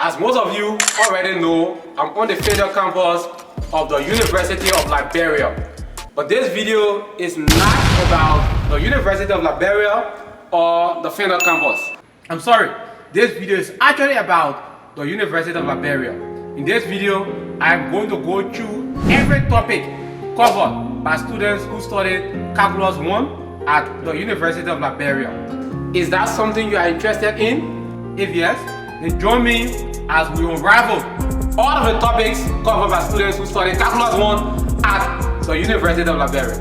As most of you already know, I'm on the federal campus of the University of Liberia. But this video is not about the University of Liberia or the federal campus. I'm sorry, this video is actually about the University of Liberia. In this video, I am going to go through every topic covered by students who studied Calculus 1 at the University of Liberia. Is that something you are interested in? If yes, then join me as we unravel all of the topics covered by students who studied Calculus 1 at the University of Liberia.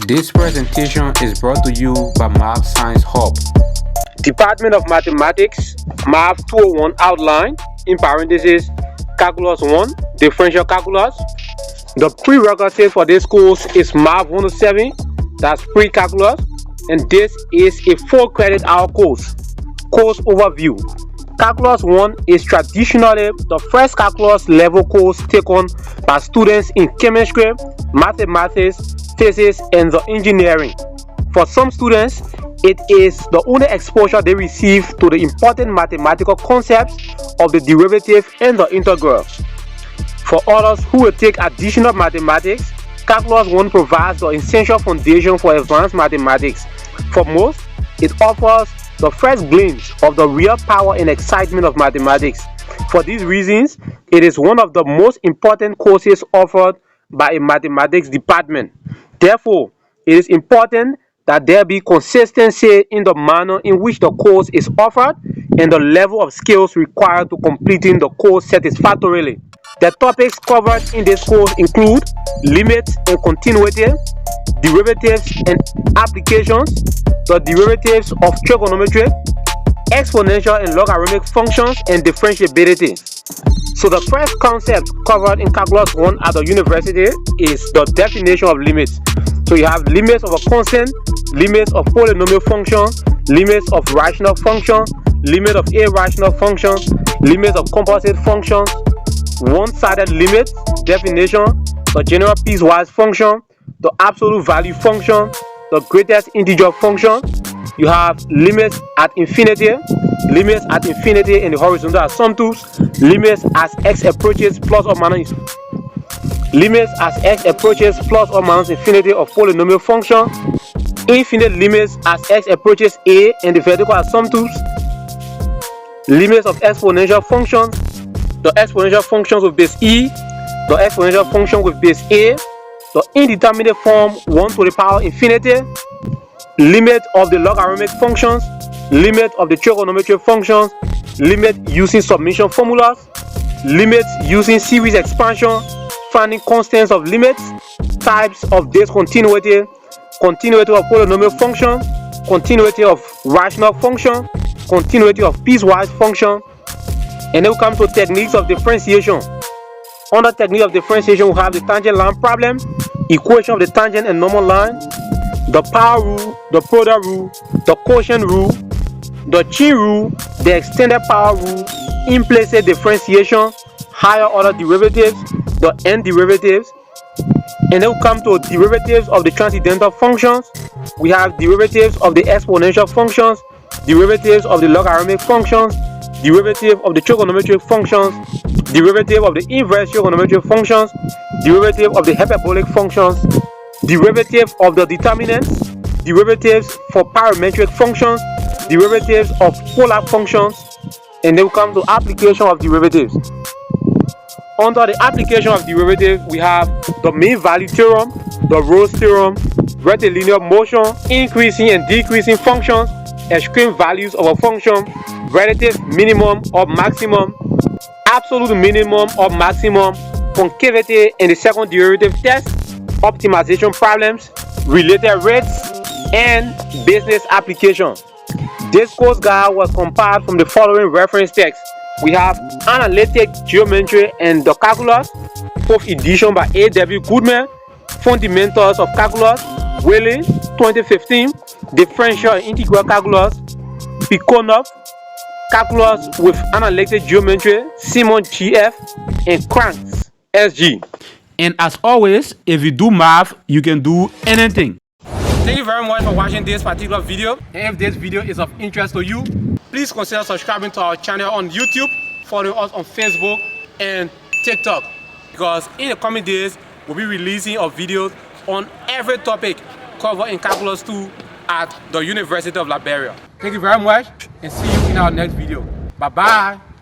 This presentation is brought to you by Math Science Hub. Department of Mathematics, Math 201 outline, in parentheses, Calculus 1, differential calculus. The prerequisite for this course is Math 107, that's pre-calculus, and this is a 4 credit hour course. Course overview. Calculus 1 is traditionally the first calculus level course taken by students in chemistry, mathematics, physics, and the engineering. For some students, it is the only exposure they receive to the important mathematical concepts of the derivative and the integral. For others who will take additional mathematics, Calculus 1 provides the essential foundation for advanced mathematics. For most, it offers the first glimpse of the real power and excitement of mathematics. For these reasons, it is one of the most important courses offered by a mathematics department. Therefore, it is important that there be consistency in the manner in which the course is offered and the level of skills required to completing the course satisfactorily. The topics covered in this course include limits and continuity, derivatives and applications, the derivatives of trigonometry, exponential and logarithmic functions, and differentiability. So the first concept covered in Calculus 1 at the university is the definition of limits. So you have limits of a constant, limits of polynomial function, limits of rational function, limit of irrational function, limits of composite functions, one-sided limit definition, the general piecewise function, the absolute value function, the greatest integer function. You have limits at infinity in the horizontal asymptotes, limits as x approaches plus or minus infinity of polynomial function, infinite limits as x approaches a in the vertical asymptotes, limits of exponential functions, the exponential functions with base e, the exponential function with base a, the indeterminate form 1 to the power infinity, limit of the logarithmic functions, limit of the trigonometric functions, limit using summation formulas, limits using series expansion, finding constants of limits, types of discontinuity, continuity of polynomial function, continuity of rational function, continuity of piecewise function, and then we come to techniques of differentiation. Under technique of differentiation, we have the tangent line problem, equation of the tangent and normal line, the power rule, the product rule, the quotient rule, the chain rule, the extended power rule, implicit differentiation, higher order derivatives, the n derivatives, and then we come to derivatives of the transcendental functions. We have derivatives of the exponential functions, derivatives of the logarithmic functions, derivative of the trigonometric functions, derivative of the inverse trigonometric functions, derivative of the hyperbolic functions, derivative of the determinants, derivatives for parametric functions, derivatives of polar functions, and then we come to application of derivatives. Under the application of derivatives, we have the mean value theorem, the Rolle's theorem, rectilinear motion, increasing and decreasing functions, extreme values of a function, relative minimum or maximum, absolute minimum or maximum, concavity in the second derivative test, optimization problems, related rates, and business application. This course guide was compiled from the following reference text. We have Analytic Geometry and the Calculus, fourth edition by A.W. Goodman, Fundamentals of Calculus, Wiley, 2015, Differential and Integral Calculus, Piconov, Calculus with Analytic Geometry, Simon G.F., and Cranks, S.G. And as always, if you do math, you can do anything. Thank you very much for watching this particular video. And if this video is of interest to you, please consider subscribing to our channel on YouTube following us on Facebook and TikTok, because in the coming days we'll be releasing our videos on every topic covered in Calculus 2 at the University of Liberia. Thank you very much and see you in our next video. Bye bye.